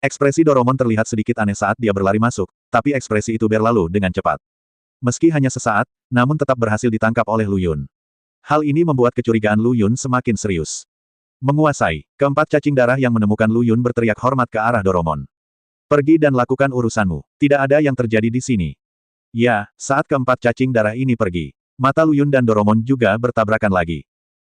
Ekspresi Doromon terlihat sedikit aneh saat dia berlari masuk, tapi ekspresi itu berlalu dengan cepat. Meski hanya sesaat, namun tetap berhasil ditangkap oleh Lu Yun. Hal ini membuat kecurigaan Lu Yun semakin serius. Menguasai, keempat cacing darah yang menemukan Lu Yun berteriak hormat ke arah Doromon. Pergi dan lakukan urusanmu. Tidak ada yang terjadi di sini. Ya, saat keempat cacing darah ini pergi, mata Lu Yun dan Doromon juga bertabrakan lagi.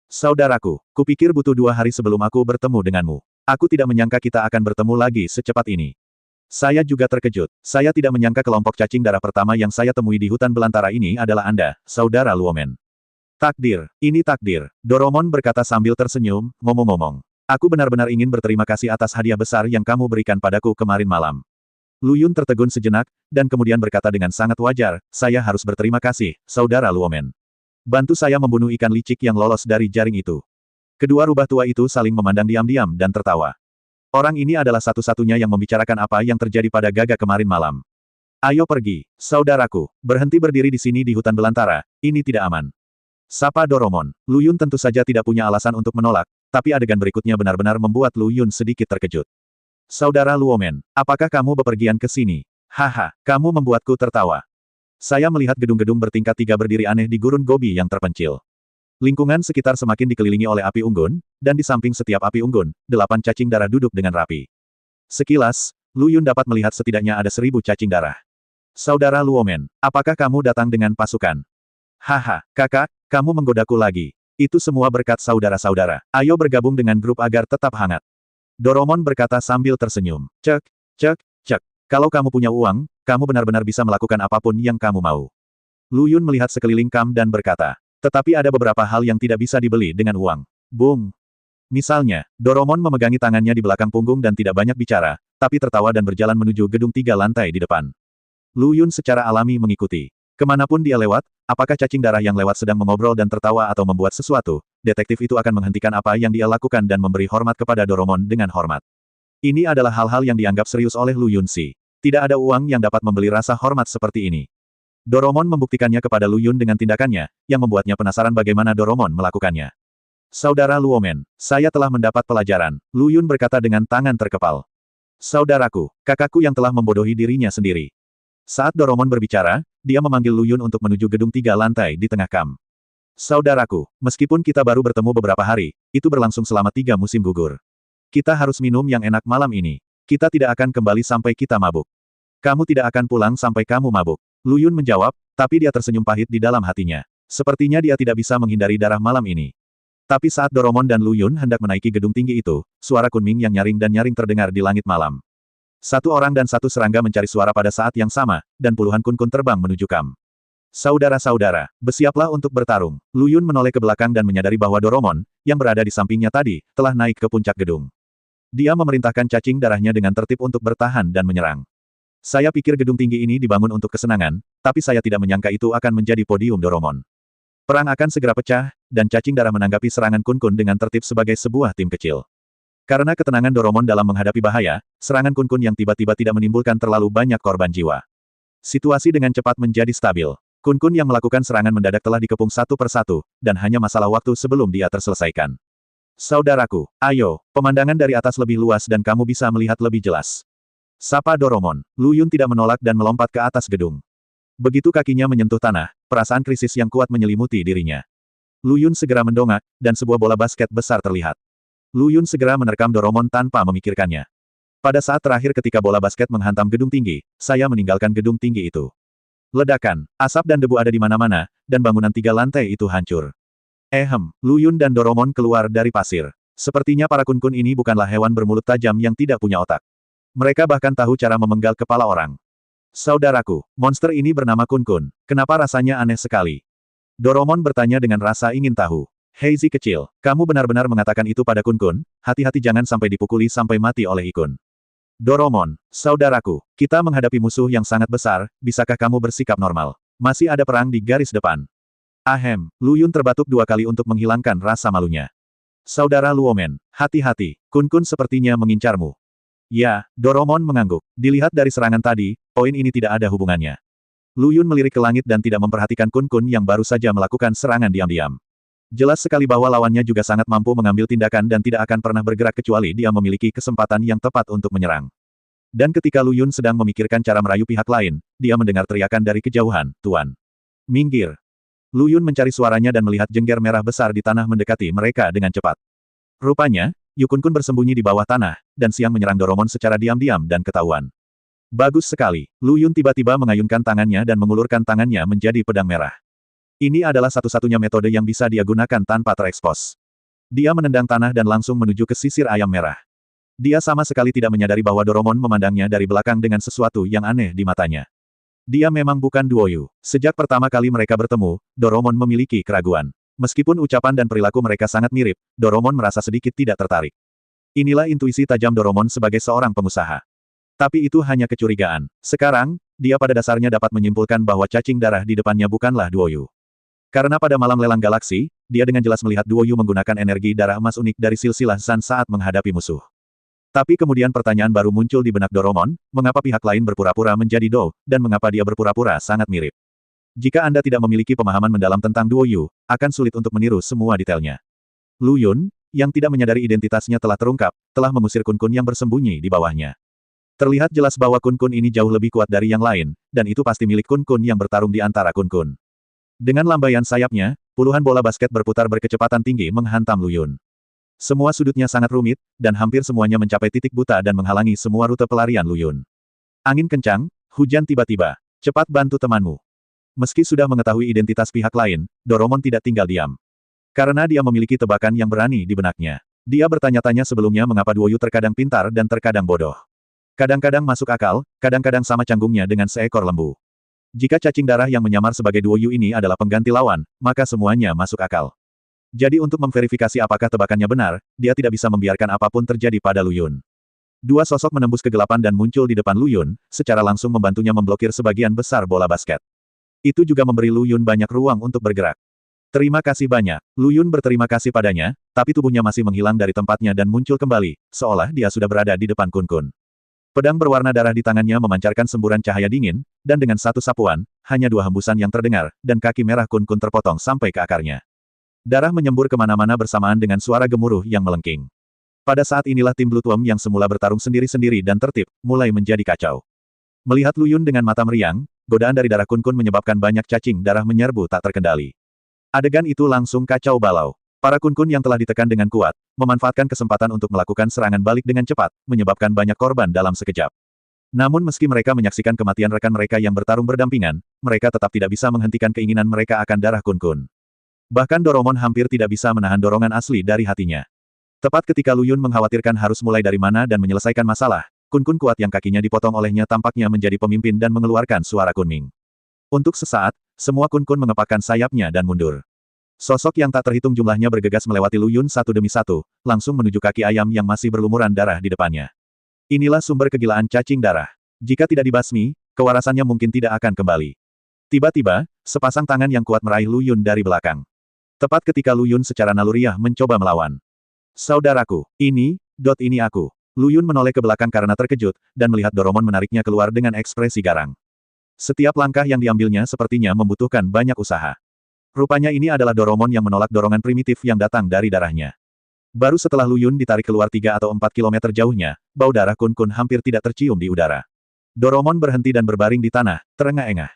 Saudaraku, kupikir butuh 2 hari sebelum aku bertemu denganmu. Aku tidak menyangka kita akan bertemu lagi secepat ini. Saya juga terkejut. Saya tidak menyangka kelompok cacing darah pertama yang saya temui di hutan belantara ini adalah Anda, Saudara Luomen. Takdir, ini takdir. Doromon berkata sambil tersenyum, ngomong-ngomong. Aku benar-benar ingin berterima kasih atas hadiah besar yang kamu berikan padaku kemarin malam. Lu Yun tertegun sejenak, dan kemudian berkata dengan sangat wajar, saya harus berterima kasih, Saudara Luomen. Bantu saya membunuh ikan licik yang lolos dari jaring itu. Kedua rubah tua itu saling memandang diam-diam dan tertawa. Orang ini adalah satu-satunya yang membicarakan apa yang terjadi pada Gaga kemarin malam. Ayo pergi, saudaraku. Berhenti berdiri di sini di hutan belantara, ini tidak aman. Sapa Doromon. Lu Yun tentu saja tidak punya alasan untuk menolak, tapi adegan berikutnya benar-benar membuat Lu Yun sedikit terkejut. Saudara Luomen, apakah kamu bepergian ke sini? Haha, kamu membuatku tertawa. Saya melihat gedung-gedung bertingkat 3 berdiri aneh di gurun Gobi yang terpencil. Lingkungan sekitar semakin dikelilingi oleh api unggun, dan di samping setiap api unggun, 8 cacing darah duduk dengan rapi. Sekilas, Lu Yun dapat melihat setidaknya ada 1000 cacing darah. Saudara Luomen, apakah kamu datang dengan pasukan? Haha, kakak, kamu menggodaku lagi. Itu semua berkat saudara-saudara. Ayo bergabung dengan grup agar tetap hangat. Doromon berkata sambil tersenyum. Cek, cek, cek. Kalau kamu punya uang, kamu benar-benar bisa melakukan apapun yang kamu mau. Lu Yun melihat sekeliling kamp dan berkata. Tetapi ada beberapa hal yang tidak bisa dibeli dengan uang. Bung. Misalnya, Doromon memegangi tangannya di belakang punggung dan tidak banyak bicara, tapi tertawa dan berjalan menuju gedung 3 lantai di depan. Lu Yun secara alami mengikuti. Kemanapun dia lewat, apakah cacing darah yang lewat sedang mengobrol dan tertawa atau membuat sesuatu, detektif itu akan menghentikan apa yang dia lakukan dan memberi hormat kepada Doromon dengan hormat. Ini adalah hal-hal yang dianggap serius oleh Lu Yun Si. Tidak ada uang yang dapat membeli rasa hormat seperti ini. Doromon membuktikannya kepada Lu Yun dengan tindakannya, yang membuatnya penasaran bagaimana Doromon melakukannya. Saudara Luomen, saya telah mendapat pelajaran, Lu Yun berkata dengan tangan terkepal. Saudaraku, kakakku yang telah membodohi dirinya sendiri. Saat Doromon berbicara, dia memanggil Lu Yun untuk menuju gedung 3 lantai di tengah kamp. Saudaraku, meskipun kita baru bertemu beberapa hari, itu berlangsung selama 3 musim gugur. Kita harus minum yang enak malam ini. Kita tidak akan kembali sampai kita mabuk. Kamu tidak akan pulang sampai kamu mabuk. Lu Yun menjawab, tapi dia tersenyum pahit di dalam hatinya. Sepertinya dia tidak bisa menghindari darah malam ini. Tapi saat Doromon dan Lu Yun hendak menaiki gedung tinggi itu, suara Kunming yang nyaring dan nyaring terdengar di langit malam. 1 orang dan 1 serangga mencari suara pada saat yang sama, dan puluhan kun-kun terbang menuju kamp. Saudara-saudara, bersiaplah untuk bertarung. Lu Yun menoleh ke belakang dan menyadari bahwa Doromon, yang berada di sampingnya tadi, telah naik ke puncak gedung. Dia memerintahkan cacing darahnya dengan tertib untuk bertahan dan menyerang. Saya pikir gedung tinggi ini dibangun untuk kesenangan, tapi saya tidak menyangka itu akan menjadi podium Doromon. Perang akan segera pecah, dan cacing darah menanggapi serangan kun-kun dengan tertib sebagai sebuah tim kecil. Karena ketenangan Doromon dalam menghadapi bahaya, serangan kun-kun yang tiba-tiba tidak menimbulkan terlalu banyak korban jiwa. Situasi dengan cepat menjadi stabil. Kun-kun yang melakukan serangan mendadak telah dikepung satu persatu, dan hanya masalah waktu sebelum dia terselesaikan. Saudaraku, ayo, pemandangan dari atas lebih luas dan kamu bisa melihat lebih jelas. Sapa Doromon. Lu Yun tidak menolak dan melompat ke atas gedung. Begitu kakinya menyentuh tanah, perasaan krisis yang kuat menyelimuti dirinya. Lu Yun segera mendongak, dan sebuah bola basket besar terlihat. Lu Yun segera menerkam Doromon tanpa memikirkannya. Pada saat terakhir ketika bola basket menghantam gedung tinggi, saya meninggalkan gedung tinggi itu. Ledakan, asap dan debu ada di mana-mana, dan bangunan 3 lantai itu hancur. Lu Yun dan Doromon keluar dari pasir. Sepertinya para kun-kun ini bukanlah hewan bermulut tajam yang tidak punya otak. Mereka bahkan tahu cara memenggal kepala orang. Saudaraku, monster ini bernama Kun-kun. Kenapa rasanya aneh sekali? Doromon bertanya dengan rasa ingin tahu. Heizi kecil, kamu benar-benar mengatakan itu pada Kun-kun, hati-hati jangan sampai dipukuli sampai mati oleh ikun. Doromon, saudaraku, kita menghadapi musuh yang sangat besar, bisakah kamu bersikap normal? Masih ada perang di garis depan. Lu Yun terbatuk 2 kali untuk menghilangkan rasa malunya. Saudara Luomen, hati-hati, Kun-kun sepertinya mengincarmu. Ya, Doromon mengangguk. Dilihat dari serangan tadi, poin ini tidak ada hubungannya. Lu Yun melirik ke langit dan tidak memperhatikan Kun-kun yang baru saja melakukan serangan diam-diam. Jelas sekali bahwa lawannya juga sangat mampu mengambil tindakan dan tidak akan pernah bergerak kecuali dia memiliki kesempatan yang tepat untuk menyerang. Dan ketika Lu Yun sedang memikirkan cara merayu pihak lain, dia mendengar teriakan dari kejauhan, "Tuan! Minggir!" Lu Yun mencari suaranya dan melihat jengger merah besar di tanah mendekati mereka dengan cepat. Rupanya, Yu Kun Kun bersembunyi di bawah tanah, dan siang menyerang Doromon secara diam-diam dan ketahuan. Bagus sekali. Lu Yun tiba-tiba mengayunkan tangannya dan mengulurkan tangannya menjadi pedang merah. Ini adalah satu-satunya metode yang bisa dia gunakan tanpa terekspos. Dia menendang tanah dan langsung menuju ke sisir ayam merah. Dia sama sekali tidak menyadari bahwa Doromon memandangnya dari belakang dengan sesuatu yang aneh di matanya. Dia memang bukan Duoyu. Sejak pertama kali mereka bertemu, Doromon memiliki keraguan. Meskipun ucapan dan perilaku mereka sangat mirip, Doromon merasa sedikit tidak tertarik. Inilah intuisi tajam Doromon sebagai seorang pengusaha. Tapi itu hanya kecurigaan. Sekarang, dia pada dasarnya dapat menyimpulkan bahwa cacing darah di depannya bukanlah Duoyu. Karena pada malam lelang galaksi, dia dengan jelas melihat Duoyu menggunakan energi darah emas unik dari silsilah Zan saat menghadapi musuh. Tapi kemudian pertanyaan baru muncul di benak Doromon, mengapa pihak lain berpura-pura menjadi Do, dan mengapa dia berpura-pura sangat mirip. Jika Anda tidak memiliki pemahaman mendalam tentang Duoyu, akan sulit untuk meniru semua detailnya. Lu Yun, yang tidak menyadari identitasnya telah terungkap, telah mengusir Kun Kun yang bersembunyi di bawahnya. Terlihat jelas bahwa Kun Kun ini jauh lebih kuat dari yang lain, dan itu pasti milik Kun Kun yang bertarung di antara Kun Kun. Dengan lambaian sayapnya, puluhan bola basket berputar berkecepatan tinggi menghantam Lu Yun. Semua sudutnya sangat rumit, dan hampir semuanya mencapai titik buta dan menghalangi semua rute pelarian Lu Yun. Angin kencang, hujan tiba-tiba. Cepat bantu temanmu. Meski sudah mengetahui identitas pihak lain, Doromon tidak tinggal diam. Karena dia memiliki tebakan yang berani di benaknya. Dia bertanya-tanya sebelumnya mengapa Duoyu terkadang pintar dan terkadang bodoh. Kadang-kadang masuk akal, kadang-kadang sama canggungnya dengan seekor lembu. Jika cacing darah yang menyamar sebagai Duoyu ini adalah pengganti lawan, maka semuanya masuk akal. Jadi untuk memverifikasi apakah tebakannya benar, dia tidak bisa membiarkan apapun terjadi pada Lu Yun. Dua sosok menembus kegelapan dan muncul di depan Lu Yun, secara langsung membantunya memblokir sebagian besar bola basket. Itu juga memberi Lu Yun banyak ruang untuk bergerak. Terima kasih banyak. Lu Yun berterima kasih padanya, tapi tubuhnya masih menghilang dari tempatnya dan muncul kembali, seolah dia sudah berada di depan Kun Kun. Pedang berwarna darah di tangannya memancarkan semburan cahaya dingin, dan dengan satu sapuan, hanya dua hembusan yang terdengar, dan kaki merah Kun Kun terpotong sampai ke akarnya. Darah menyembur kemana-mana bersamaan dengan suara gemuruh yang melengking. Pada saat inilah tim Bloodworm yang semula bertarung sendiri-sendiri dan tertib, mulai menjadi kacau. Melihat Lu Yun dengan mata meriang, godaan dari darah Kun Kun menyebabkan banyak cacing darah menyerbu tak terkendali. Adegan itu langsung kacau balau. Para Kun Kun yang telah ditekan dengan kuat, memanfaatkan kesempatan untuk melakukan serangan balik dengan cepat, menyebabkan banyak korban dalam sekejap. Namun meski mereka menyaksikan kematian rekan mereka yang bertarung berdampingan, mereka tetap tidak bisa menghentikan keinginan mereka akan darah Kun Kun. Bahkan Doromon hampir tidak bisa menahan dorongan asli dari hatinya. Tepat ketika Lu Yun mengkhawatirkan harus mulai dari mana dan menyelesaikan masalah, Kun Kun kuat yang kakinya dipotong olehnya tampaknya menjadi pemimpin dan mengeluarkan suara kunming. Untuk sesaat, semua Kun Kun mengepakkan sayapnya dan mundur. Sosok yang tak terhitung jumlahnya bergegas melewati Lu Yun satu demi satu, langsung menuju kaki ayam yang masih berlumuran darah di depannya. Inilah sumber kegilaan cacing darah. Jika tidak dibasmi, kewarasannya mungkin tidak akan kembali. Tiba-tiba, sepasang tangan yang kuat meraih Lu Yun dari belakang. Tepat ketika Lu Yun secara naluriah mencoba melawan. Saudaraku, ini aku. Lu Yun menoleh ke belakang karena terkejut, dan melihat Doromon menariknya keluar dengan ekspresi garang. Setiap langkah yang diambilnya sepertinya membutuhkan banyak usaha. Rupanya ini adalah Doromon yang menolak dorongan primitif yang datang dari darahnya. Baru setelah Lu Yun ditarik keluar 3 atau 4 kilometer jauhnya, bau darah Kun Kun hampir tidak tercium di udara. Doromon berhenti dan berbaring di tanah, terengah-engah.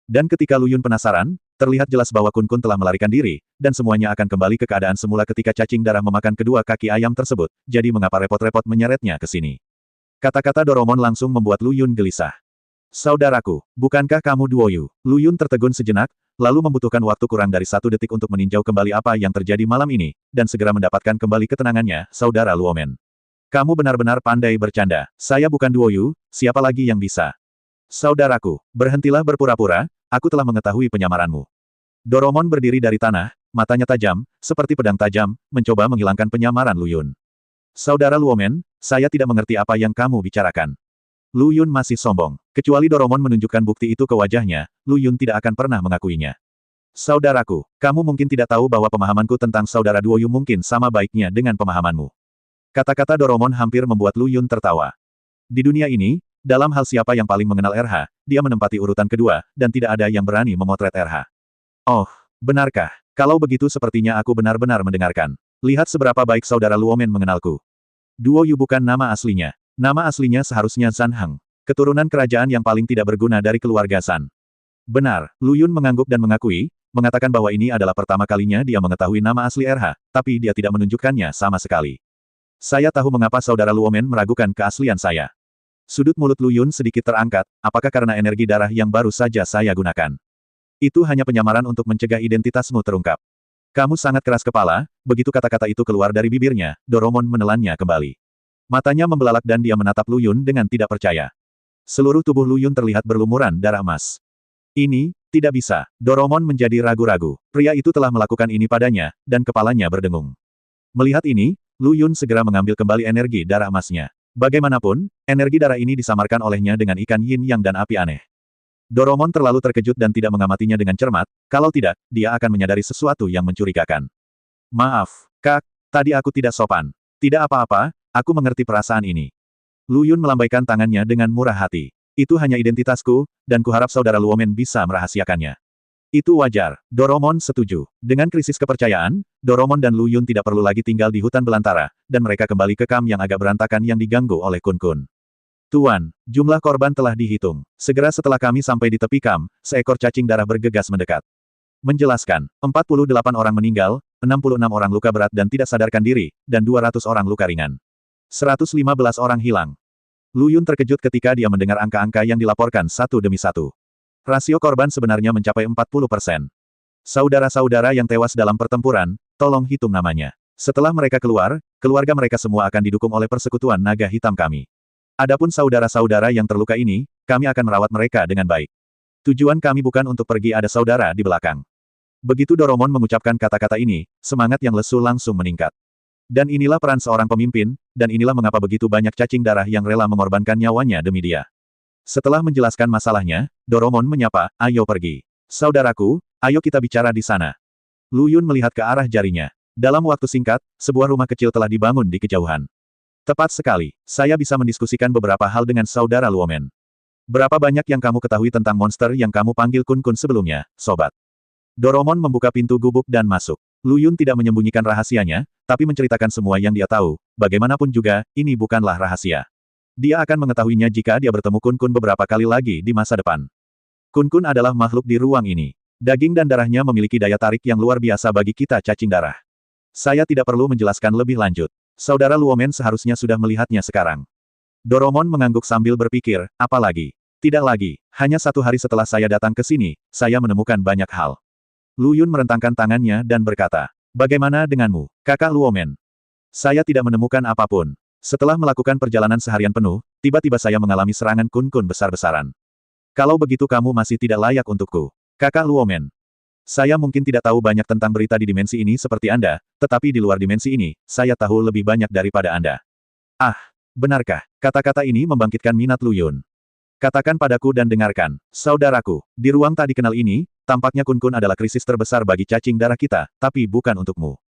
Dan ketika Lu Yun penasaran, terlihat jelas bahwa Kun Kun telah melarikan diri, dan semuanya akan kembali ke keadaan semula ketika cacing darah memakan kedua kaki ayam tersebut, jadi mengapa repot-repot menyeretnya ke sini. Kata-kata Doromon langsung membuat Lu Yun gelisah. Saudaraku, bukankah kamu Duoyu? Lu Yun tertegun sejenak, lalu membutuhkan waktu kurang dari 1 detik untuk meninjau kembali apa yang terjadi malam ini, dan segera mendapatkan kembali ketenangannya, Saudara Luomen. Kamu benar-benar pandai bercanda. Saya bukan Duoyu, siapa lagi yang bisa? Saudaraku, berhentilah berpura-pura, aku telah mengetahui penyamaranmu. Doromon berdiri dari tanah, matanya tajam, seperti pedang tajam, mencoba menghilangkan penyamaran Lu Yun. Saudara Luomen, saya tidak mengerti apa yang kamu bicarakan. Lu Yun masih sombong. Kecuali Doromon menunjukkan bukti itu ke wajahnya, Lu Yun tidak akan pernah mengakuinya. Saudaraku, kamu mungkin tidak tahu bahwa pemahamanku tentang saudara Duoyu mungkin sama baiknya dengan pemahamanmu. Kata-kata Doromon hampir membuat Lu Yun tertawa. Di dunia ini, dalam hal siapa yang paling mengenal RH, dia menempati urutan kedua, dan tidak ada yang berani memotret RH. Oh, benarkah? Kalau begitu sepertinya aku benar-benar mendengarkan. Lihat seberapa baik saudara Luomen mengenalku. Duoyu bukan nama aslinya. Nama aslinya seharusnya Zhan Heng. Keturunan kerajaan yang paling tidak berguna dari keluarga Zhan. Benar, Lu Yun mengangguk dan mengakui, mengatakan bahwa ini adalah pertama kalinya dia mengetahui nama asli RH, tapi dia tidak menunjukkannya sama sekali. Saya tahu mengapa saudara Luomen meragukan keaslian saya. Sudut mulut Lu Yun sedikit terangkat, apakah karena energi darah yang baru saja saya gunakan? Itu hanya penyamaran untuk mencegah identitasmu terungkap. Kamu sangat keras kepala, begitu kata-kata itu keluar dari bibirnya, Doromon menelannya kembali. Matanya membelalak dan dia menatap Lu Yun dengan tidak percaya. Seluruh tubuh Lu Yun terlihat berlumuran darah emas. Ini, tidak bisa. Doromon menjadi ragu-ragu. Pria itu telah melakukan ini padanya, dan kepalanya berdengung. Melihat ini, Lu Yun segera mengambil kembali energi darah emasnya. Bagaimanapun, energi darah ini disamarkan olehnya dengan ikan yin yang dan api aneh. Doromon terlalu terkejut dan tidak mengamatinya dengan cermat, kalau tidak, dia akan menyadari sesuatu yang mencurigakan. Maaf, Kak, tadi aku tidak sopan. Tidak apa-apa, aku mengerti perasaan ini. Lu Yun melambaikan tangannya dengan murah hati. Itu hanya identitasku, dan kuharap saudara Luomen bisa merahasiakannya. Itu wajar. Doromon setuju. Dengan krisis kepercayaan, Doromon dan Lu Yun tidak perlu lagi tinggal di hutan belantara, dan mereka kembali ke kamp yang agak berantakan yang diganggu oleh Kun Kun. Tuan, jumlah korban telah dihitung. Segera setelah kami sampai di tepi kamp, seekor cacing darah bergegas mendekat. Menjelaskan, 48 orang meninggal, 66 orang luka berat dan tidak sadarkan diri, dan 200 orang luka ringan. 115 orang hilang. Lu Yun terkejut ketika dia mendengar angka-angka yang dilaporkan satu demi satu. Rasio korban sebenarnya mencapai 40%. Saudara-saudara yang tewas dalam pertempuran, tolong hitung namanya. Setelah mereka keluar, keluarga mereka semua akan didukung oleh persekutuan naga hitam kami. Adapun saudara-saudara yang terluka ini, kami akan merawat mereka dengan baik. Tujuan kami bukan untuk pergi ada saudara di belakang. Begitu Doromon mengucapkan kata-kata ini, semangat yang lesu langsung meningkat. Dan inilah peran seorang pemimpin, dan inilah mengapa begitu banyak cacing darah yang rela mengorbankan nyawanya demi dia. Setelah menjelaskan masalahnya, Doromon menyapa, ayo pergi. Saudaraku, ayo kita bicara di sana. Lu Yun melihat ke arah jarinya. Dalam waktu singkat, sebuah rumah kecil telah dibangun di kejauhan. Tepat sekali, saya bisa mendiskusikan beberapa hal dengan saudara Luomen. Berapa banyak yang kamu ketahui tentang monster yang kamu panggil Kun Kun sebelumnya, sobat? Doromon membuka pintu gubuk dan masuk. Lu Yun tidak menyembunyikan rahasianya, tapi menceritakan semua yang dia tahu. Bagaimanapun juga, ini bukanlah rahasia. Dia akan mengetahuinya jika dia bertemu Kun Kun beberapa kali lagi di masa depan. Kun Kun adalah makhluk di ruang ini. Daging dan darahnya memiliki daya tarik yang luar biasa bagi kita cacing darah. Saya tidak perlu menjelaskan lebih lanjut. Saudara Luomen seharusnya sudah melihatnya sekarang. Doromon mengangguk sambil berpikir, apalagi? Tidak lagi, hanya 1 hari setelah saya datang ke sini, saya menemukan banyak hal. Lu Yun merentangkan tangannya dan berkata, bagaimana denganmu, kakak Luomen? Saya tidak menemukan apapun. Setelah melakukan perjalanan seharian penuh, tiba-tiba saya mengalami serangan Kun Kun besar-besaran. Kalau begitu kamu masih tidak layak untukku. Kakak Luomen. Saya mungkin tidak tahu banyak tentang berita di dimensi ini seperti Anda, tetapi di luar dimensi ini, saya tahu lebih banyak daripada Anda. Ah, benarkah? Kata-kata ini membangkitkan minat Lu Yun. Katakan padaku dan dengarkan, saudaraku, di ruang tak dikenal ini, tampaknya Kun Kun adalah krisis terbesar bagi cacing darah kita, tapi bukan untukmu.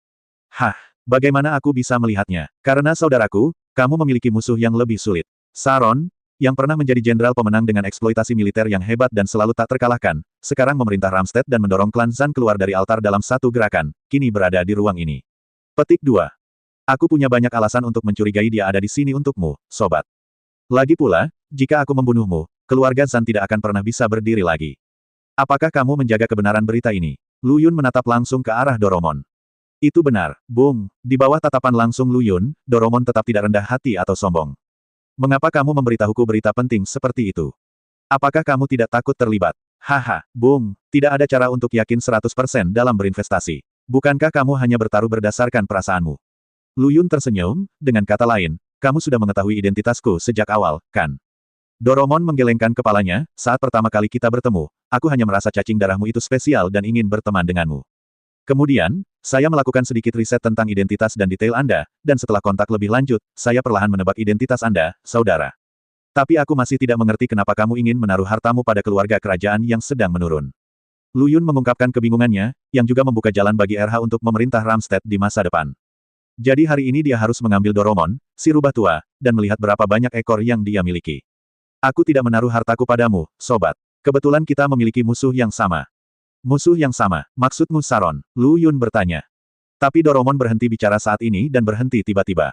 Hah, bagaimana aku bisa melihatnya? Karena saudaraku, kamu memiliki musuh yang lebih sulit. Saron, yang pernah menjadi jenderal pemenang dengan eksploitasi militer yang hebat dan selalu tak terkalahkan, sekarang memerintah Ramstead dan mendorong klan Zhan keluar dari altar dalam satu gerakan, kini berada di ruang ini. Petik 2. Aku punya banyak alasan untuk mencurigai dia ada di sini untukmu, sobat. Lagi pula, jika aku membunuhmu, keluarga Zhan tidak akan pernah bisa berdiri lagi. Apakah kamu menjaga kebenaran berita ini? Lu Yun menatap langsung ke arah Doromon. Itu benar, Bung. Di bawah tatapan langsung Lu Yun, Doromon tetap tidak rendah hati atau sombong. Mengapa kamu memberitahuku berita penting seperti itu? Apakah kamu tidak takut terlibat? Haha, Bung, tidak ada cara untuk yakin 100% dalam berinvestasi. Bukankah kamu hanya bertaruh berdasarkan perasaanmu? Lu Yun tersenyum, dengan kata lain, kamu sudah mengetahui identitasku sejak awal, kan? Doromon menggelengkan kepalanya, saat pertama kali kita bertemu, aku hanya merasa cacing darahmu itu spesial dan ingin berteman denganmu. Kemudian, saya melakukan sedikit riset tentang identitas dan detail Anda, dan setelah kontak lebih lanjut, saya perlahan menebak identitas Anda, saudara. Tapi aku masih tidak mengerti kenapa kamu ingin menaruh hartamu pada keluarga kerajaan yang sedang menurun. Lu Yun mengungkapkan kebingungannya, yang juga membuka jalan bagi RH untuk memerintah Ramstead di masa depan. Jadi hari ini dia harus mengambil Doromon, si rubah tua, dan melihat berapa banyak ekor yang dia miliki. Aku tidak menaruh hartaku padamu, sobat. Kebetulan kita memiliki musuh yang sama. Musuh yang sama, maksudmu Saron? Lu Yun bertanya. Tapi Doromon berhenti bicara saat ini dan berhenti tiba-tiba.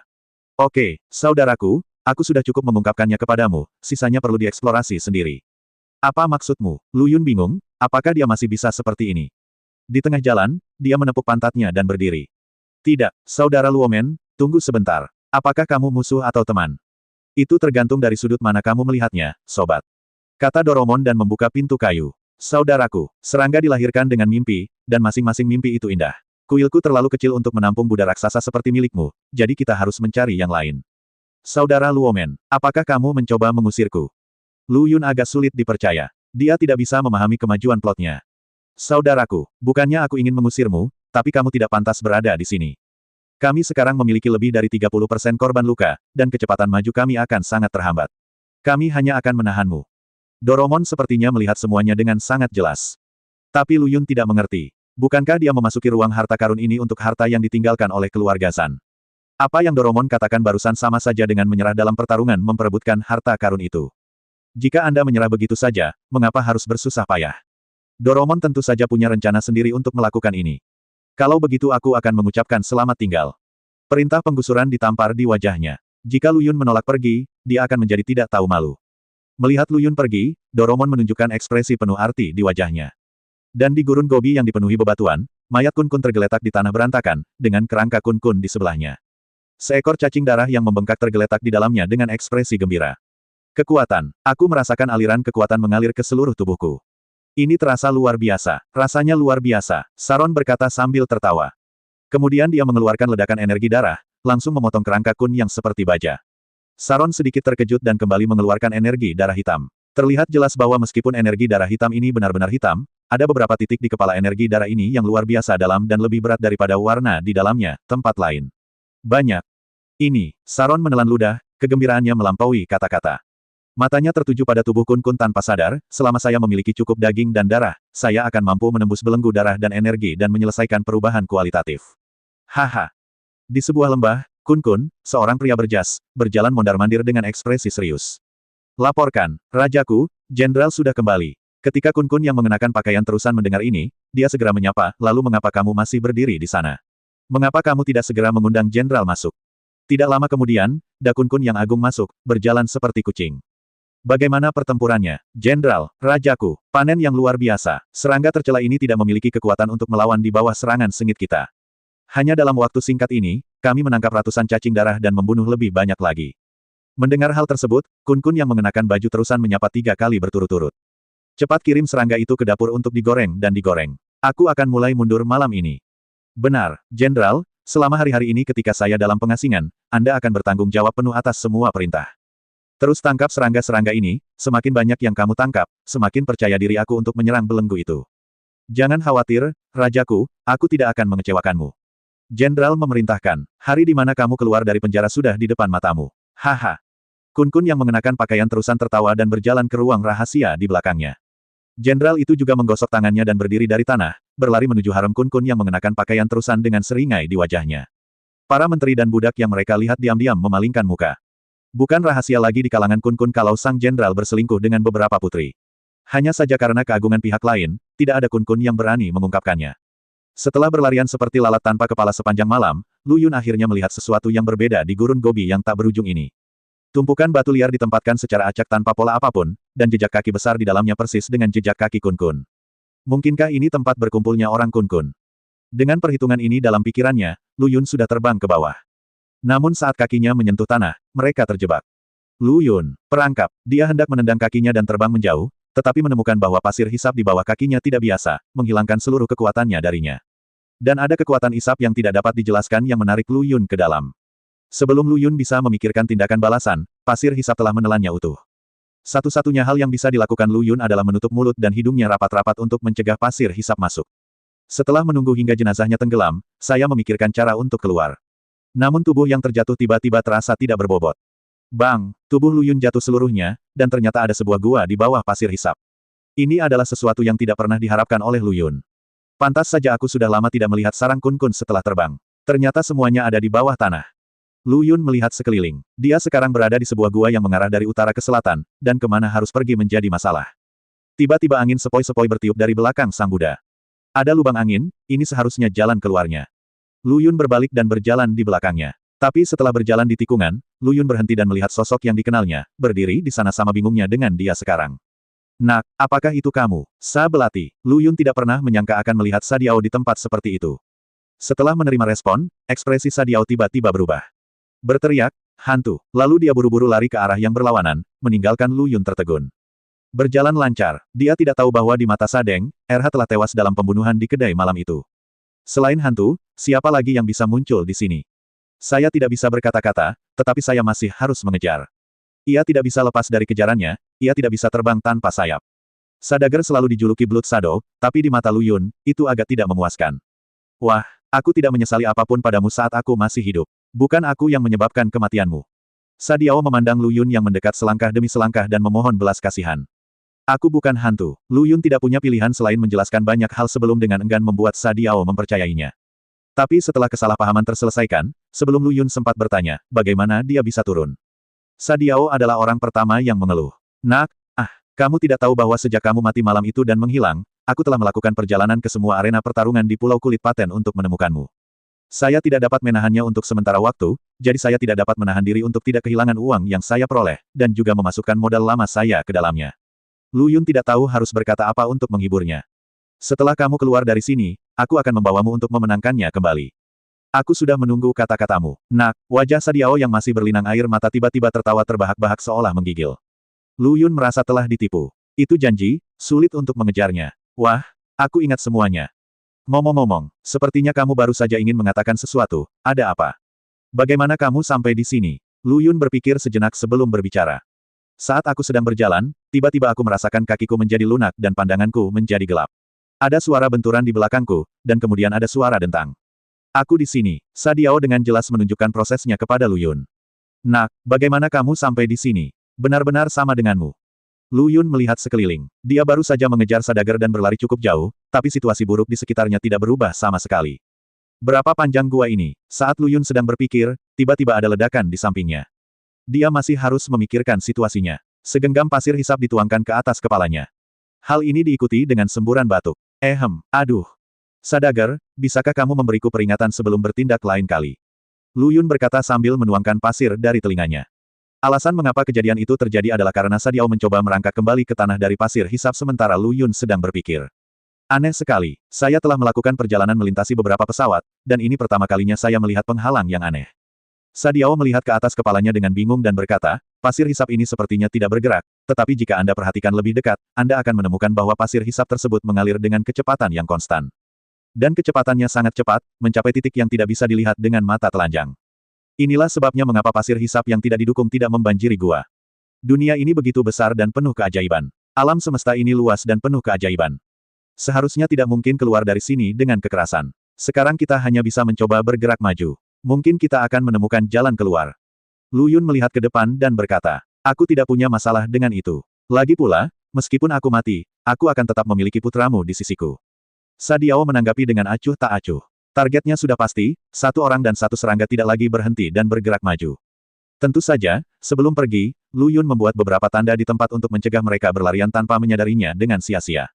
Oke, saudaraku, Aku sudah cukup mengungkapkannya kepadamu, sisanya perlu dieksplorasi sendiri. Apa maksudmu? Lu Yun bingung, apakah dia masih bisa seperti ini? Di tengah jalan, dia menepuk pantatnya dan berdiri. Tidak, saudara Luomen, tunggu sebentar. Apakah kamu musuh atau teman? Itu tergantung dari sudut mana kamu melihatnya, sobat. Kata Doromon dan membuka pintu kayu. Saudaraku, serangga dilahirkan dengan mimpi, dan masing-masing mimpi itu indah. Kuilku terlalu kecil untuk menampung Buddha raksasa seperti milikmu, jadi kita harus mencari yang lain. Saudara Luomen, apakah kamu mencoba mengusirku? Lu Yun agak sulit dipercaya. Dia tidak bisa memahami kemajuan plotnya. Saudaraku, bukannya aku ingin mengusirmu, tapi kamu tidak pantas berada di sini. Kami sekarang memiliki lebih dari 30% korban luka, dan kecepatan maju kami akan sangat terhambat. Kami hanya akan menahanmu. Doromon sepertinya melihat semuanya dengan sangat jelas. Tapi Lu Yun tidak mengerti. Bukankah dia memasuki ruang harta karun ini untuk harta yang ditinggalkan oleh keluarga San? Apa yang Doromon katakan barusan sama saja dengan menyerah dalam pertarungan memperebutkan harta karun itu. Jika Anda menyerah begitu saja, mengapa harus bersusah payah? Doromon tentu saja punya rencana sendiri untuk melakukan ini. Kalau begitu aku akan mengucapkan selamat tinggal. Perintah penggusuran ditampar di wajahnya. Jika Lu Yun menolak pergi, dia akan menjadi tidak tahu malu. Melihat Lu Yun pergi, Doromon menunjukkan ekspresi penuh arti di wajahnya. Dan di gurun gobi yang dipenuhi bebatuan, mayat Kun Kun tergeletak di tanah berantakan, dengan kerangka Kun Kun di sebelahnya. Seekor cacing darah yang membengkak tergeletak di dalamnya dengan ekspresi gembira. Kekuatan. Aku merasakan aliran kekuatan mengalir ke seluruh tubuhku. Ini terasa luar biasa. Rasanya luar biasa, Saron berkata sambil tertawa. Kemudian dia mengeluarkan ledakan energi darah, langsung memotong kerangka Kun yang seperti baja. Saron sedikit terkejut dan kembali mengeluarkan energi darah hitam. Terlihat jelas bahwa meskipun energi darah hitam ini benar-benar hitam, ada beberapa titik di kepala energi darah ini yang luar biasa dalam dan lebih berat daripada warna di dalamnya, tempat lain. Banyak. Ini, Saron menelan ludah, kegembiraannya melampaui kata-kata. Matanya tertuju pada tubuh Kun Kun tanpa sadar, selama saya memiliki cukup daging dan darah, saya akan mampu menembus belenggu darah dan energi dan menyelesaikan perubahan kualitatif. Haha. Di sebuah lembah, Kun Kun, seorang pria berjas, berjalan mondar-mandir dengan ekspresi serius. Laporkan, Rajaku, Jenderal sudah kembali. Ketika Kun Kun yang mengenakan pakaian terusan mendengar ini, dia segera menyapa, lalu mengapa kamu masih berdiri di sana? Mengapa kamu tidak segera mengundang Jenderal masuk? Tidak lama kemudian, Da Kun Kun yang agung masuk, berjalan seperti kucing. Bagaimana pertempurannya, Jenderal, Rajaku? Panen yang luar biasa. Serangga tercela ini tidak memiliki kekuatan untuk melawan di bawah serangan sengit kita. Hanya dalam waktu singkat ini, kami menangkap ratusan cacing darah dan membunuh lebih banyak lagi. Mendengar hal tersebut, Kun Kun yang mengenakan baju terusan menyapa 3 kali berturut-turut. Cepat kirim serangga itu ke dapur untuk digoreng dan digoreng. Aku akan mulai mundur malam ini. Benar, Jenderal, selama hari-hari ini ketika saya dalam pengasingan, Anda akan bertanggung jawab penuh atas semua perintah. Terus tangkap serangga-serangga ini, semakin banyak yang kamu tangkap, semakin percaya diri aku untuk menyerang belenggu itu. Jangan khawatir, Rajaku, aku tidak akan mengecewakanmu. Jenderal memerintahkan, hari di mana kamu keluar dari penjara sudah di depan matamu. Haha. Kun Kun yang mengenakan pakaian terusan tertawa dan berjalan ke ruang rahasia di belakangnya. Jenderal itu juga menggosok tangannya dan berdiri dari tanah, berlari menuju harem Kun Kun yang mengenakan pakaian terusan dengan seringai di wajahnya. Para menteri dan budak yang mereka lihat diam-diam memalingkan muka. Bukan rahasia lagi di kalangan Kun Kun kalau sang jenderal berselingkuh dengan beberapa putri. Hanya saja karena keagungan pihak lain, tidak ada Kun Kun yang berani mengungkapkannya. Setelah berlarian seperti lalat tanpa kepala sepanjang malam, Lu Yun akhirnya melihat sesuatu yang berbeda di gurun gobi yang tak berujung ini. Tumpukan batu liar ditempatkan secara acak tanpa pola apapun, dan jejak kaki besar di dalamnya persis dengan jejak kaki Kun Kun. Mungkinkah ini tempat berkumpulnya orang Kun Kun? Dengan perhitungan ini dalam pikirannya, Lu Yun sudah terbang ke bawah. Namun saat kakinya menyentuh tanah, mereka terjebak. Lu Yun, perangkap, dia hendak menendang kakinya dan terbang menjauh, tetapi menemukan bahwa pasir hisap di bawah kakinya tidak biasa, menghilangkan seluruh kekuatannya darinya. Dan ada kekuatan isap yang tidak dapat dijelaskan yang menarik Lu Yun ke dalam. Sebelum Lu Yun bisa memikirkan tindakan balasan, pasir hisap telah menelannya utuh. Satu-satunya hal yang bisa dilakukan Lu Yun adalah menutup mulut dan hidungnya rapat-rapat untuk mencegah pasir hisap masuk. Setelah menunggu hingga jenazahnya tenggelam, saya memikirkan cara untuk keluar. Namun tubuh yang terjatuh tiba-tiba terasa tidak berbobot. Bang, tubuh Lu Yun jatuh seluruhnya, dan ternyata ada sebuah gua di bawah pasir hisap. Ini adalah sesuatu yang tidak pernah diharapkan oleh Lu Yun. Pantas saja aku sudah lama tidak melihat sarang Kun Kun setelah terbang. Ternyata semuanya ada di bawah tanah. Lu Yun melihat sekeliling. Dia sekarang berada di sebuah gua yang mengarah dari utara ke selatan, dan kemana harus pergi menjadi masalah. Tiba-tiba angin sepoi-sepoi bertiup dari belakang sang Buddha. Ada lubang angin, ini seharusnya jalan keluarnya. Lu Yun berbalik dan berjalan di belakangnya. Tapi setelah berjalan di tikungan, Lu Yun berhenti dan melihat sosok yang dikenalnya, berdiri di sana sama bingungnya dengan dia sekarang. Nak, apakah itu kamu? Sa Belati. Lu Yun tidak pernah menyangka akan melihat Sa Diao di tempat seperti itu. Setelah menerima respon, ekspresi Sa Diao tiba-tiba berubah. Berteriak, hantu. Lalu dia buru-buru lari ke arah yang berlawanan, meninggalkan Lu Yun tertegun. Berjalan lancar, dia tidak tahu bahwa di mata Sadeng, RH telah tewas dalam pembunuhan di kedai malam itu. Selain hantu, siapa lagi yang bisa muncul di sini? Saya tidak bisa berkata-kata, tetapi saya masih harus mengejar. Ia tidak bisa lepas dari kejarannya, ia tidak bisa terbang tanpa sayap. Sadager selalu dijuluki Blood Shadow, tapi di mata Lu Yun, itu agak tidak memuaskan. Wah, aku tidak menyesali apapun padamu saat aku masih hidup. Bukan aku yang menyebabkan kematianmu. Sa Diao memandang Lu Yun yang mendekat selangkah demi selangkah dan memohon belas kasihan. Aku bukan hantu. Lu Yun tidak punya pilihan selain menjelaskan banyak hal sebelum dengan enggan membuat Sa Diao mempercayainya. Tapi setelah kesalahpahaman terselesaikan, sebelum Lu Yun sempat bertanya, bagaimana dia bisa turun. Sa Diao adalah orang pertama yang mengeluh. Nak, kamu tidak tahu bahwa sejak kamu mati malam itu dan menghilang, aku telah melakukan perjalanan ke semua arena pertarungan di Pulau Kulit Paten untuk menemukanmu. Saya tidak dapat menahannya untuk sementara waktu, jadi saya tidak dapat menahan diri untuk tidak kehilangan uang yang saya peroleh, dan juga memasukkan modal lama saya ke dalamnya. Lu Yun tidak tahu harus berkata apa untuk menghiburnya. Setelah kamu keluar dari sini, aku akan membawamu untuk memenangkannya kembali. Aku sudah menunggu kata-katamu. Nak, wajah Sa Diao yang masih berlinang air mata tiba-tiba tertawa terbahak-bahak seolah menggigil. Lu Yun merasa telah ditipu. Itu janji, sulit untuk mengejarnya. Wah, aku ingat semuanya. Ngomong-ngomong, sepertinya kamu baru saja ingin mengatakan sesuatu, ada apa? Bagaimana kamu sampai di sini? Lu Yun berpikir sejenak sebelum berbicara. Saat aku sedang berjalan, tiba-tiba aku merasakan kakiku menjadi lunak dan pandanganku menjadi gelap. Ada suara benturan di belakangku, dan kemudian ada suara dentang. Aku di sini. Sa Diao dengan jelas menunjukkan prosesnya kepada Lu Yun. Nak, bagaimana kamu sampai di sini? Benar-benar sama denganmu. Lu Yun melihat sekeliling. Dia baru saja mengejar Sadager dan berlari cukup jauh, tapi situasi buruk di sekitarnya tidak berubah sama sekali. Berapa panjang gua ini? Saat Lu Yun sedang berpikir, tiba-tiba ada ledakan di sampingnya. Dia masih harus memikirkan situasinya. Segenggam pasir hisap dituangkan ke atas kepalanya. Hal ini diikuti dengan semburan batuk. Aduh. Sadager, bisakah kamu memberiku peringatan sebelum bertindak lain kali? Lu Yun berkata sambil menuangkan pasir dari telinganya. Alasan mengapa kejadian itu terjadi adalah karena Sa Diao mencoba merangkak kembali ke tanah dari pasir hisap sementara Lu Yun sedang berpikir. Aneh sekali, saya telah melakukan perjalanan melintasi beberapa pesawat, dan ini pertama kalinya saya melihat penghalang yang aneh. Sa Diao melihat ke atas kepalanya dengan bingung dan berkata, pasir hisap ini sepertinya tidak bergerak, tetapi jika Anda perhatikan lebih dekat, Anda akan menemukan bahwa pasir hisap tersebut mengalir dengan kecepatan yang konstan. Dan kecepatannya sangat cepat, mencapai titik yang tidak bisa dilihat dengan mata telanjang. Inilah sebabnya mengapa pasir hisap yang tidak didukung tidak membanjiri gua. Dunia ini begitu besar dan penuh keajaiban. Alam semesta ini luas dan penuh keajaiban. Seharusnya tidak mungkin keluar dari sini dengan kekerasan. Sekarang kita hanya bisa mencoba bergerak maju. Mungkin kita akan menemukan jalan keluar. Lu Yun melihat ke depan dan berkata, aku tidak punya masalah dengan itu. Lagi pula, meskipun aku mati, aku akan tetap memiliki putramu di sisiku. Sa Diao menanggapi dengan acuh tak acuh. Targetnya sudah pasti, satu orang dan satu serangga tidak lagi berhenti dan bergerak maju. Tentu saja, sebelum pergi, Lu Yun membuat beberapa tanda di tempat untuk mencegah mereka berlarian tanpa menyadarinya dengan sia-sia.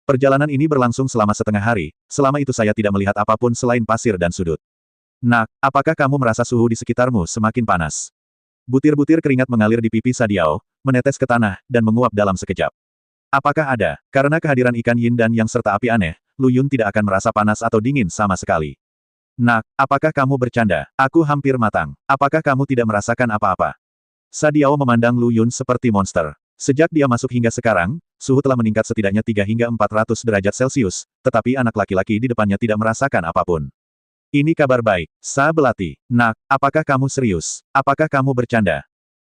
Perjalanan ini berlangsung selama setengah hari, selama itu saya tidak melihat apapun selain pasir dan sudut. Nak, apakah kamu merasa suhu di sekitarmu semakin panas? Butir-butir keringat mengalir di pipi Sa Diao, menetes ke tanah, dan menguap dalam sekejap. Apakah ada? Karena kehadiran ikan yin dan yang serta api aneh, Lu Yun tidak akan merasa panas atau dingin sama sekali. Nak, apakah kamu bercanda? Aku hampir matang. Apakah kamu tidak merasakan apa-apa? Sa Diao memandang Lu Yun seperti monster. Sejak dia masuk hingga sekarang, suhu telah meningkat setidaknya 3 hingga 400 derajat Celcius, tetapi anak laki-laki di depannya tidak merasakan apapun. Ini kabar baik. Sa Belati. Nak, apakah kamu serius? Apakah kamu bercanda?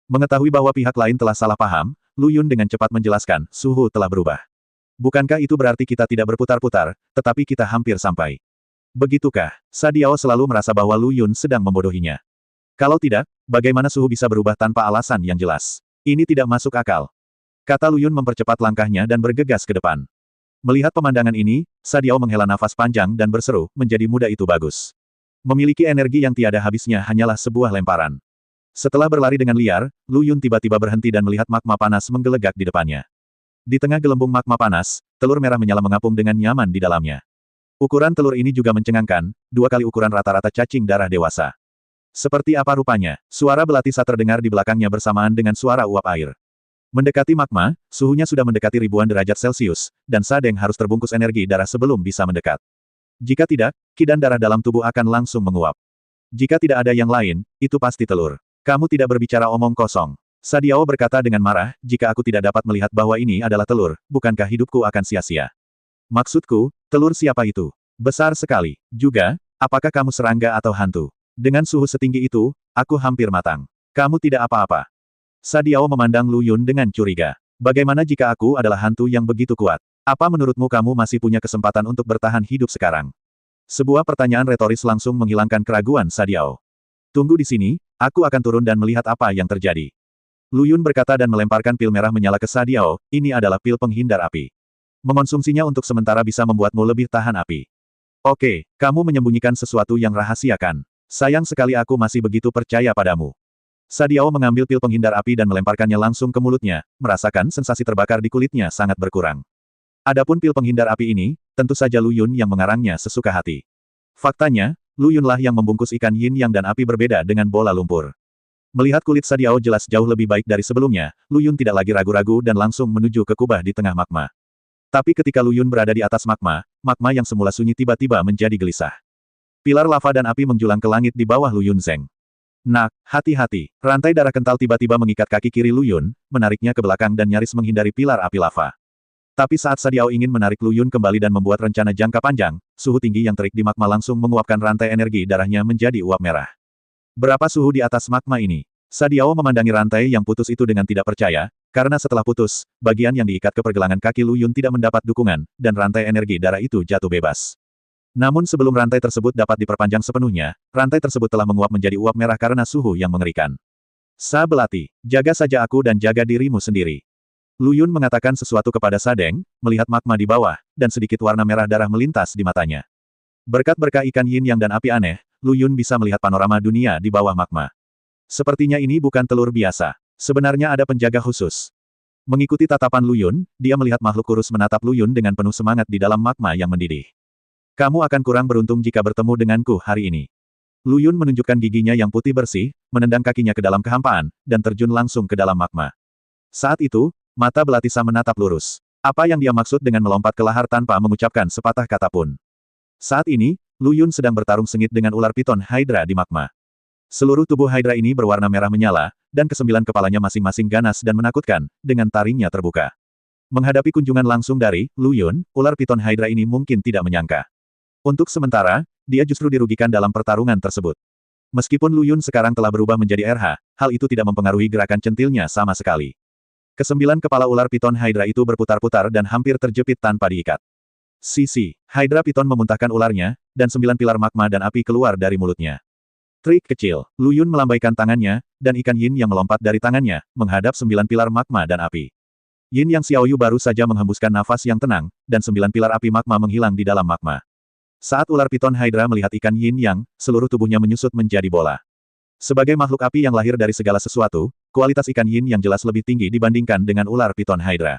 Mengetahui bahwa pihak lain telah salah paham, Lu Yun dengan cepat menjelaskan, suhu telah berubah. Bukankah itu berarti kita tidak berputar-putar, tetapi kita hampir sampai? Begitukah? Sa Diao selalu merasa bahwa Lu Yun sedang membodohinya. Kalau tidak, bagaimana suhu bisa berubah tanpa alasan yang jelas? Ini tidak masuk akal. Kata Lu Yun mempercepat langkahnya dan bergegas ke depan. Melihat pemandangan ini, Sa Diao menghela nafas panjang dan berseru, menjadi muda itu bagus. Memiliki energi yang tiada habisnya hanyalah sebuah lemparan. Setelah berlari dengan liar, Lu Yun tiba-tiba berhenti dan melihat magma panas menggelegak di depannya. Di tengah gelembung magma panas, telur merah menyala mengapung dengan nyaman di dalamnya. Ukuran telur ini juga mencengangkan, 2 kali ukuran rata-rata cacing darah dewasa. Seperti apa rupanya, suara belatisa terdengar di belakangnya bersamaan dengan suara uap air. Mendekati magma, suhunya sudah mendekati ribuan derajat Celcius, dan Sadeng harus terbungkus energi darah sebelum bisa mendekat. Jika tidak, ki dan darah dalam tubuh akan langsung menguap. Jika tidak ada yang lain, itu pasti telur. Kamu tidak berbicara omong kosong. Sadiao berkata dengan marah, jika aku tidak dapat melihat bahwa ini adalah telur, bukankah hidupku akan sia-sia? Maksudku, telur siapa itu? Besar sekali. Juga, apakah kamu serangga atau hantu? Dengan suhu setinggi itu, aku hampir matang. Kamu tidak apa-apa. Sadiao memandang Lu Yun dengan curiga. Bagaimana jika aku adalah hantu yang begitu kuat? Apa menurutmu kamu masih punya kesempatan untuk bertahan hidup sekarang? Sebuah pertanyaan retoris langsung menghilangkan keraguan Sadiao. Tunggu di sini, aku akan turun dan melihat apa yang terjadi. Lu Yun berkata dan melemparkan pil merah menyala ke Sadiao, ini adalah pil penghindar api. Mengonsumsinya untuk sementara bisa membuatmu lebih tahan api. Oke, kamu menyembunyikan sesuatu yang rahasia kan? Sayang sekali aku masih begitu percaya padamu. Sadiao mengambil pil penghindar api dan melemparkannya langsung ke mulutnya, merasakan sensasi terbakar di kulitnya sangat berkurang. Adapun pil penghindar api ini, tentu saja Lu Yun yang mengarangnya sesuka hati. Faktanya, Lu Yunlah yang membungkus ikan yin yang dan api berbeda dengan bola lumpur. Melihat kulit Sadiao jelas jauh lebih baik dari sebelumnya, Lu Yun tidak lagi ragu-ragu dan langsung menuju ke kubah di tengah magma. Tapi ketika Lu Yun berada di atas magma, magma yang semula sunyi tiba-tiba menjadi gelisah. Pilar lava dan api menjulang ke langit di bawah Lu Yun Zeng. Nak, hati-hati. Rantai darah kental tiba-tiba mengikat kaki kiri Lu Yun, menariknya ke belakang dan nyaris menghindari pilar api lava. Tapi saat Sadiao ingin menarik Lu Yun kembali dan membuat rencana jangka panjang, suhu tinggi yang terik di magma langsung menguapkan rantai energi darahnya menjadi uap merah. Berapa suhu di atas magma ini? Sadiao memandangi rantai yang putus itu dengan tidak percaya, karena setelah putus, bagian yang diikat ke pergelangan kaki Lu Yun tidak mendapat dukungan, dan rantai energi darah itu jatuh bebas. Namun sebelum rantai tersebut dapat diperpanjang sepenuhnya, rantai tersebut telah menguap menjadi uap merah karena suhu yang mengerikan. Sabelati, jaga saja aku dan jaga dirimu sendiri. Lu Yun mengatakan sesuatu kepada Sadeng, melihat magma di bawah, dan sedikit warna merah darah melintas di matanya. Berkat berkah ikan yin yang dan api aneh, Lu Yun bisa melihat panorama dunia di bawah magma. Sepertinya ini bukan telur biasa. Sebenarnya ada penjaga khusus. Mengikuti tatapan Lu Yun, dia melihat makhluk kurus menatap Lu Yun dengan penuh semangat di dalam magma yang mendidih. Kamu akan kurang beruntung jika bertemu denganku hari ini. Lu Yun menunjukkan giginya yang putih bersih, menendang kakinya ke dalam kehampaan, dan terjun langsung ke dalam magma. Saat itu, mata belatisa menatap lurus. Apa yang dia maksud dengan melompat ke lahar tanpa mengucapkan sepatah kata pun? Saat ini, Lu Yun sedang bertarung sengit dengan ular piton Hydra di magma. Seluruh tubuh Hydra ini berwarna merah menyala, dan kesembilan kepalanya masing-masing ganas dan menakutkan, dengan taringnya terbuka. Menghadapi kunjungan langsung dari Lu Yun, ular piton Hydra ini mungkin tidak menyangka. Untuk sementara, dia justru dirugikan dalam pertarungan tersebut. Meskipun Lu Yun sekarang telah berubah menjadi RH, hal itu tidak mempengaruhi gerakan centilnya sama sekali. Kesembilan kepala ular piton Hydra itu berputar-putar dan hampir terjepit tanpa diikat. Sisi, Hydra piton memuntahkan ularnya, dan 9 pilar magma dan api keluar dari mulutnya. Trik kecil, Lu Yun melambaikan tangannya, dan ikan yin yang melompat dari tangannya, menghadap 9 pilar magma dan api. Yin yang Xiaoyu baru saja menghembuskan nafas yang tenang, dan 9 pilar api magma menghilang di dalam magma. Saat ular piton Hydra melihat ikan yin yang, seluruh tubuhnya menyusut menjadi bola. Sebagai makhluk api yang lahir dari segala sesuatu, kualitas ikan yin yang jelas lebih tinggi dibandingkan dengan ular piton Hydra.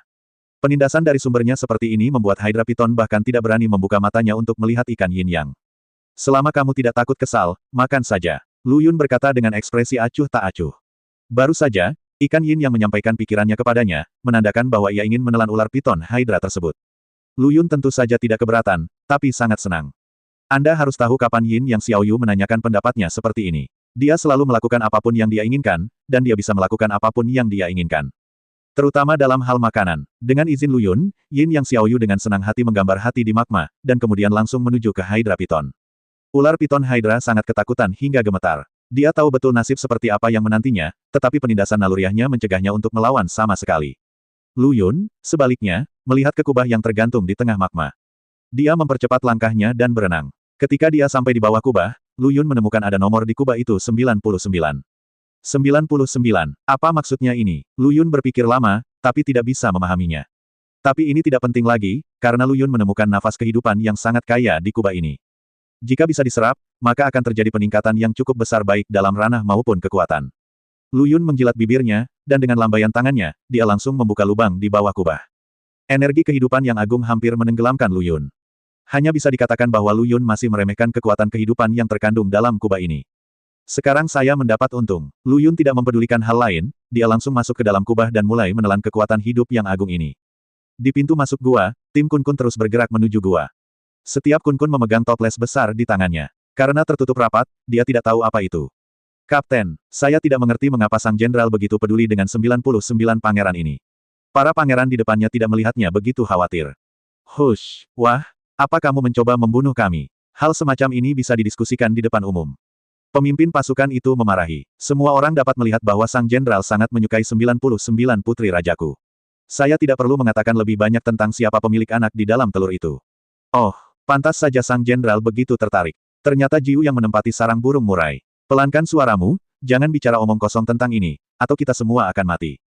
Penindasan dari sumbernya seperti ini membuat Hydra piton bahkan tidak berani membuka matanya untuk melihat ikan yin yang. Selama kamu tidak takut kesal, makan saja. Lu Yun berkata dengan ekspresi acuh tak acuh. Baru saja, ikan yin yang menyampaikan pikirannya kepadanya, menandakan bahwa ia ingin menelan ular piton Hydra tersebut. Lu Yun tentu saja tidak keberatan, tapi sangat senang. Anda harus tahu kapan Yin yang Xiaoyu menanyakan pendapatnya seperti ini. Dia selalu melakukan apapun yang dia inginkan, dan dia bisa melakukan apapun yang dia inginkan. Terutama dalam hal makanan. Dengan izin Lu Yun, Yin yang Xiaoyu dengan senang hati menggambar hati di magma, dan kemudian langsung menuju ke Hydra Piton. Ular Piton Hydra sangat ketakutan hingga gemetar. Dia tahu betul nasib seperti apa yang menantinya, tetapi penindasan naluriahnya mencegahnya untuk melawan sama sekali. Lu Yun, sebaliknya, melihat ke kubah yang tergantung di tengah magma. Dia mempercepat langkahnya dan berenang. Ketika dia sampai di bawah kubah, Lu Yun menemukan ada nomor di kubah itu 99. 99. Apa maksudnya ini? Lu Yun berpikir lama, tapi tidak bisa memahaminya. Tapi ini tidak penting lagi, karena Lu Yun menemukan nafas kehidupan yang sangat kaya di kubah ini. Jika bisa diserap, maka akan terjadi peningkatan yang cukup besar baik dalam ranah maupun kekuatan. Lu Yun menjilat bibirnya, dan dengan lambaian tangannya, dia langsung membuka lubang di bawah kubah. Energi kehidupan yang agung hampir menenggelamkan Lu Yun. Hanya bisa dikatakan bahwa Lu Yun masih meremehkan kekuatan kehidupan yang terkandung dalam kubah ini. Sekarang saya mendapat untung. Lu Yun tidak mempedulikan hal lain, dia langsung masuk ke dalam kubah dan mulai menelan kekuatan hidup yang agung ini. Di pintu masuk gua, tim Kun Kun terus bergerak menuju gua. Setiap Kun Kun memegang toples besar di tangannya. Karena tertutup rapat, dia tidak tahu apa itu. Kapten, saya tidak mengerti mengapa Sang Jenderal begitu peduli dengan 99 pangeran ini. Para pangeran di depannya tidak melihatnya begitu khawatir. Hush, wah, apa kamu mencoba membunuh kami? Hal semacam ini bisa didiskusikan di depan umum. Pemimpin pasukan itu memarahi. Semua orang dapat melihat bahwa Sang Jenderal sangat menyukai 99 putri rajaku. Saya tidak perlu mengatakan lebih banyak tentang siapa pemilik anak di dalam telur itu. Oh, pantas saja Sang Jenderal begitu tertarik. Ternyata Jiu yang menempati sarang burung murai. Pelankan suaramu, jangan bicara omong kosong tentang ini, atau kita semua akan mati.